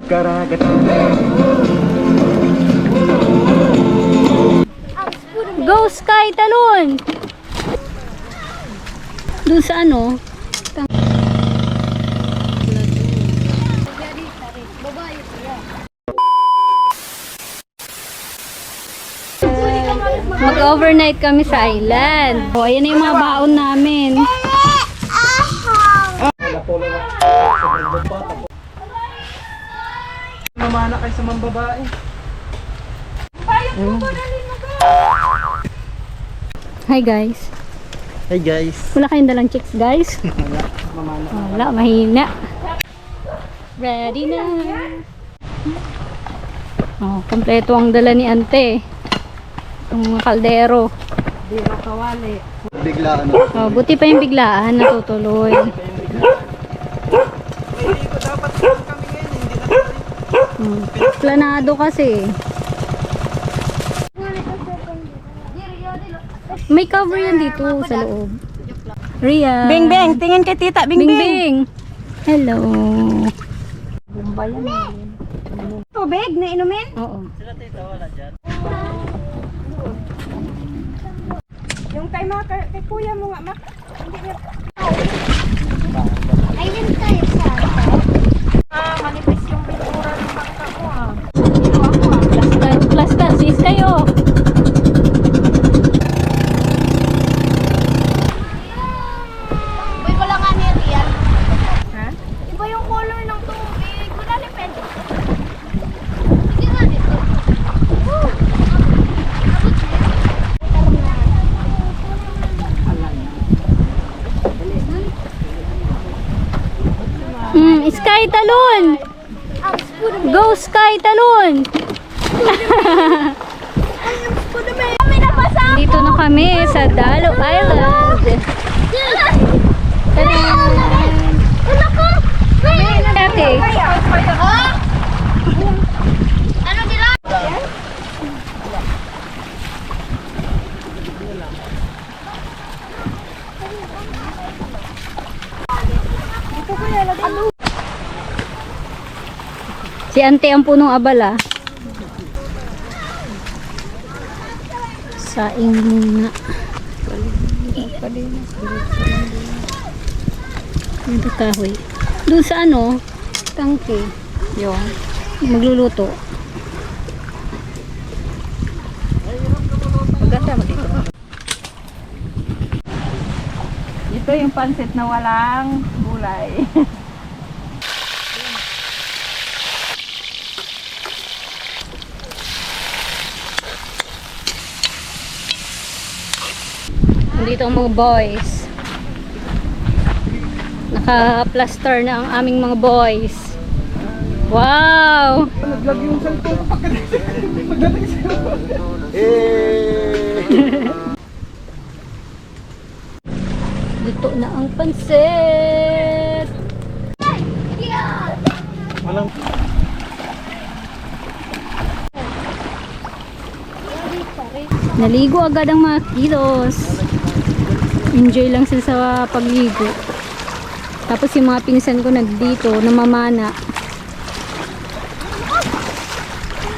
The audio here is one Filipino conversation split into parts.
Karagat. Go Sky Talon! Doon sa ano? Mag-overnight kami sa island. O, ayan na yung mga baon namin. Mamana kayo sa mga babae. Hi guys. Hey guys. Wala kayong dalang chicks guys. Mamana. Wala, mahina. Ready na. Oh, kompleto ang dala ni ante. Ang kaldero. Dito kawali. Biglaan. Oh, buti pa yung biglaan natutuloy. Hindi ko dapat kami ngayon. Hindi na. Planado kasi. May cover yan dito sa loob. Ria. Bing Bing, tingin kay tita. Bing Bing Bing. Bing. Hello. Tubig na inumin? Oo. Yung kay kay kuya mo nga, mak. Hindi niya. Ayun tayo sa Manipis yung pintura ng bangka ko ah. Plasta, sis kayo. Uy, wala nga ni Rian. Ha? Iba yung color ng tubig. Wala ni pwede. Hindi nga dito. Woo! Sky Talon. Go Sky Talon. Dito na kami sa Dalo Island. Tada! Ate. Ano nila? Si ante ang punong abala. Saing muna. Dito kahoy. Doon sa ano? Tangke. Yung magluluto. Maganda mo dito. Ito yung pansit na walang gulay. Dito ang mga boys. Naka-plaster na ang aming mga boys. Wow! Naglag yung cellphone ko pagdating sa'yo. Luto na ang pansit. Walang Naligo agad ang mga kiddos. Enjoy lang sila sa pagligo. Tapos yung mga pinsan ko nandito, namamana.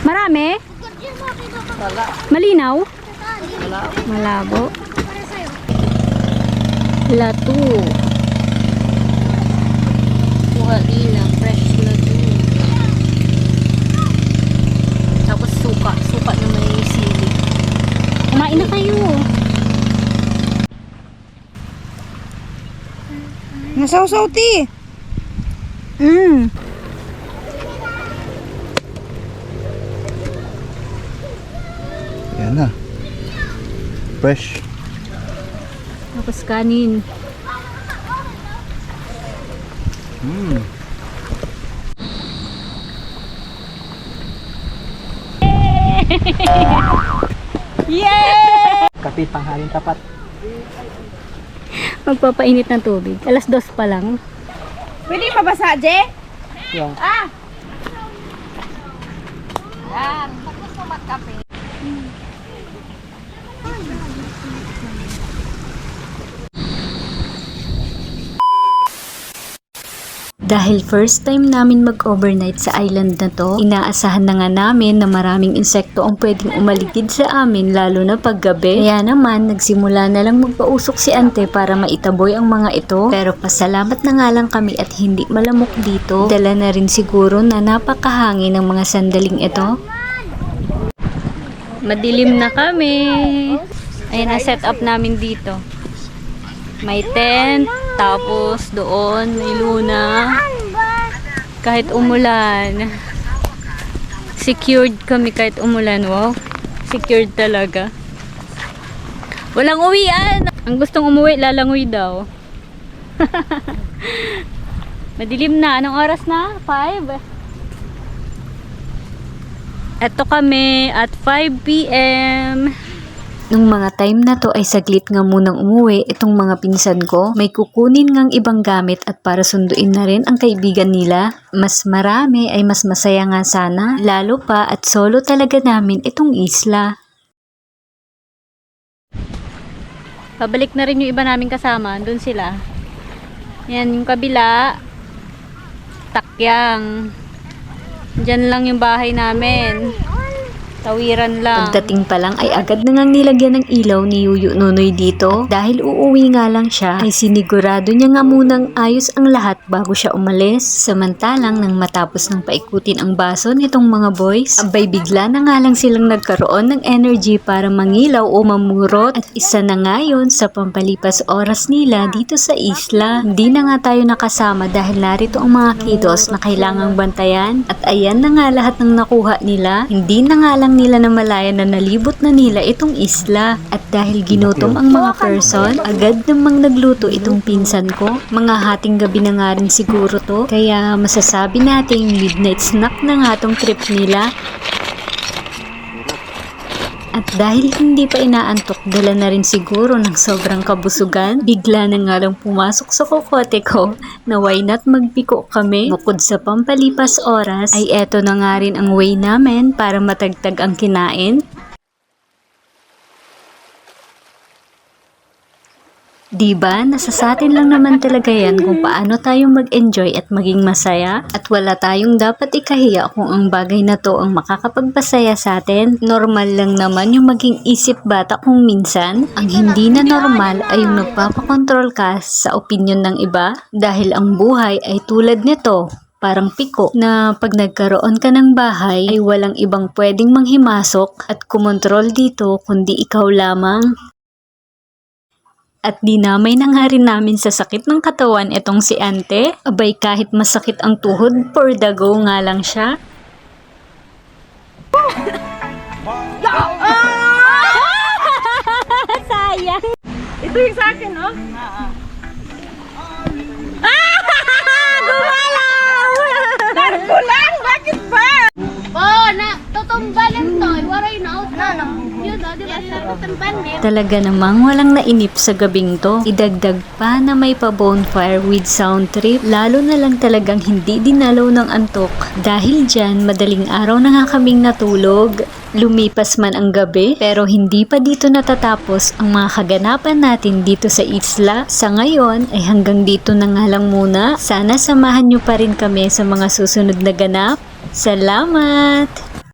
Marami? Malinaw? Malabo. Latu. Kuhalina, fresh latu. Tapos suka. Suka na may sili. Kumain na kayo. Nasaw-saw ti. yan na. Fresh. Tapos kanin. Yeah! Kape panghalin tapat. Magpapainit ng tubig. 2:00 pa lang. Pwede mabasa, Je? Yung Ah! Yan. Tapos mo magkape. Dahil first time namin mag-overnight sa island na to, inaasahan na nga namin na maraming insekto ang pwedeng umaligid sa amin lalo na paggabi. Kaya naman, nagsimula na lang magpausok si ante para maitaboy ang mga ito. Pero pasalamat na nga lang kami at hindi malamok dito. Dala na rin siguro na napakahangin ng mga sandaling ito. Madilim na kami. Ayan ang setup namin dito. May tent, tapos doon may luna. Kahit umulan. Secured kami kahit umulan. Wow, secured talaga. Walang uwian. Ang gustong umuwi, lalangoy daw. Madilim na. Anong oras na? 5? Eto kami at 5 p.m. Nung mga time na to ay saglit nga munang umuwi itong mga pinsan ko. May kukunin ngang ibang gamit at para sunduin na rin ang kaibigan nila. Mas marami ay mas masaya nga sana. Lalo pa at solo talaga namin itong isla. Pabalik na rin yung iba naming kasama. Doon sila. Yan yung kabila. Takyang. Diyan lang yung bahay namin. Tawiran lang. Pagdating pa lang ay agad na ngang nilagyan ng ilaw ni Yuyu Nunoy dito. At dahil uuwi nga lang siya, ay sinigurado niya nga munang ayos ang lahat bago siya umalis. Samantalang nang matapos ng paikutin ang baso nitong mga boys, abay bigla na nga lang silang nagkaroon ng energy para mangilaw o mamurot. At isa na nga yun sa pampalipas oras nila dito sa isla. Hindi na nga tayo nakasama dahil narito ang mga kiddos na kailangang bantayan. At ayan na nga lahat ng nakuha nila. Hindi na nga lang nila na malaya na nalibot na nila itong isla. At dahil ginutom ang mga person, agad namang nagluto itong pinsan ko. Mga hating gabi na nga rin siguro to, kaya masasabi nating midnight snack na nga tong trip nila. At dahil hindi pa inaantok, dala na rin siguro ng sobrang kabusugan, bigla na nga lang pumasok sa kokote ko na why not magpiko kami. Bukod sa pampalipas oras, ay eto na nga rin ang way namin para matagtag ang kinain. Diba, nasa sa atin lang naman talaga yan kung paano tayo mag-enjoy at maging masaya. At wala tayong dapat ikahiya kung ang bagay na to ang makakapagpasaya sa atin. Normal lang naman yung maging isip bata kung minsan. Ang hindi na normal ay yung nagpapakontrol ka sa opinion ng iba. Dahil ang buhay ay tulad nito. Parang piko na pag nagkaroon ka ng bahay ay walang ibang pwedeng manghimasok at kumontrol dito kundi ikaw lamang. At dinamay na nga rin namin sa sakit ng katawan itong si ante. Abay kahit masakit ang tuhod, for the go nga lang siya. Sayang. Ito yung sa akin, oh. Gumalaw! Nagkulang! Bakit ba? Oh, na tutumbalin to. Waray na out na. Yun, di ba? Tutumbalin. Talaga namang walang nainip sa gabing to. Idagdag pa na may pa bonfire with sound trip. Lalo na lang talagang hindi dinalaw ng antok. Dahil dyan, madaling araw na nga kaming natulog. Lumipas man ang gabi, pero hindi pa dito natatapos ang mga kaganapan natin dito sa isla. Sa ngayon, ay hanggang dito na nga lang muna. Sana samahan nyo pa rin kami sa mga susunod na ganap. Salamat!